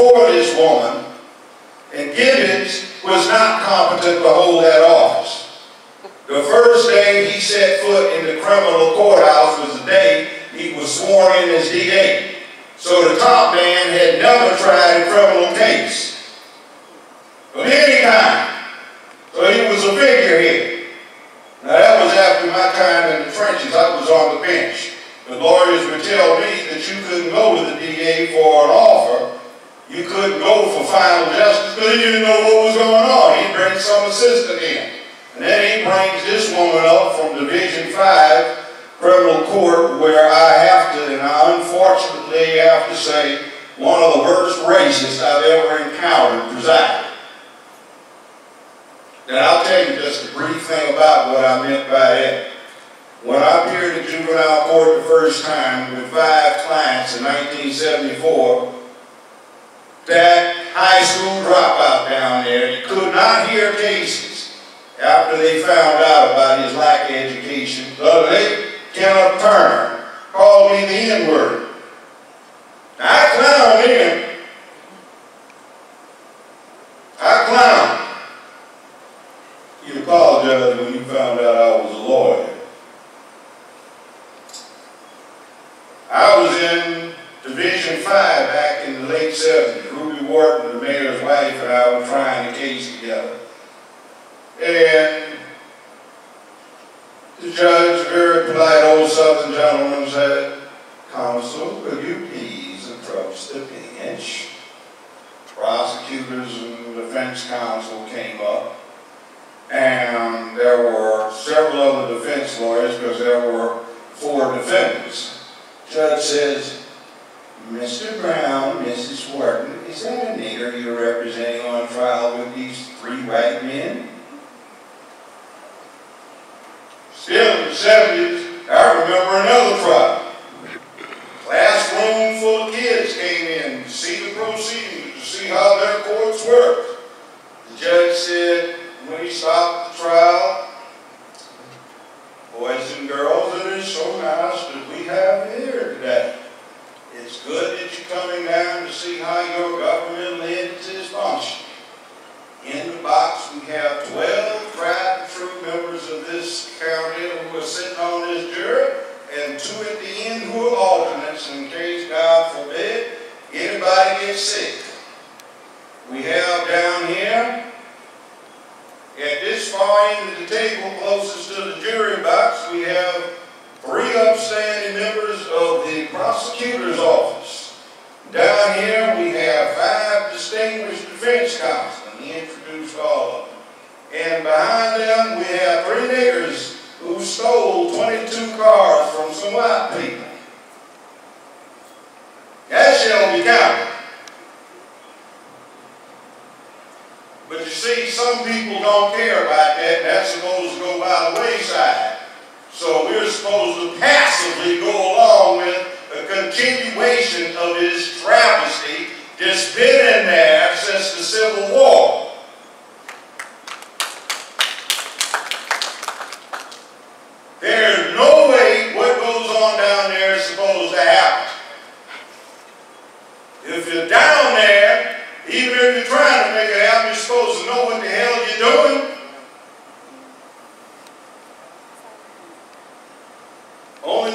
before this woman, and Gibbons was not competent to hold that office. The first day he set foot in the criminal courthouse was the day he was sworn in as DA. So the top man had never tried a criminal case of any kind. So he was a figurehead. Now that was after my time in the trenches. I was on the bench. The lawyers would tell me that you couldn't go to the DA for an offer. You couldn't go for final justice because you didn't know what was going on. He'd bring some assistant in. And then he brings this woman up from Division 5 criminal court, where I have to, and I unfortunately have to say, one of the worst racists I've ever encountered presided. And I'll tell you just a brief thing about what I meant by that. When I appeared at juvenile court the first time with 5 clients in 1974, that high school dropout down there, he could not hear cases after they found out about his lack of education. The late Kenneth Turner called me the N-word. I clowned him. I clowned. He apologized when he found out I was a lawyer. I was in Division 5 back in the late 70s. Ruby Wharton, the mayor's wife, and I were trying the case together. And the judge, a very polite old Southern gentleman, said, "Counsel, will you please approach the bench?" Prosecutors and defense counsel came up, and there were several other defense lawyers because there were 4 defendants. Judge says, "Mr. Brown, Mrs. Wharton, is that a nigger you're representing on trial with these 3 white men?" Still in the 70s, I remember another trial. Classroom full of kids came in to see the proceedings, to see how their courts worked. The judge said, when he stopped the trial, "Boys and girls, it is so nice that we have here today. It's good that you're coming down to see how your governmental entities function. In the box, we have 12 tried and true members of this county who are sitting on this jury, and 2 at the end who are alternates in case, God forbid, anybody gets sick. We have down here, at this far end of the table, closest to the jury box, we have 3 upstanding members of the prosecutor's office. Down here, we have 5 distinguished defense counsel." He introduced all of them. And behind them, we have 3 niggers who stole 22 cars from some white people. That shall be counted. But you see, some people don't care about that, and that's supposed to go by the wayside. So we're supposed to passively go along with a continuation of his travesty that's been in there since the Civil War. There's no way what goes on down there is supposed to happen. If you're down there, even if you're trying to make it happen, you're supposed to know what the hell you're doing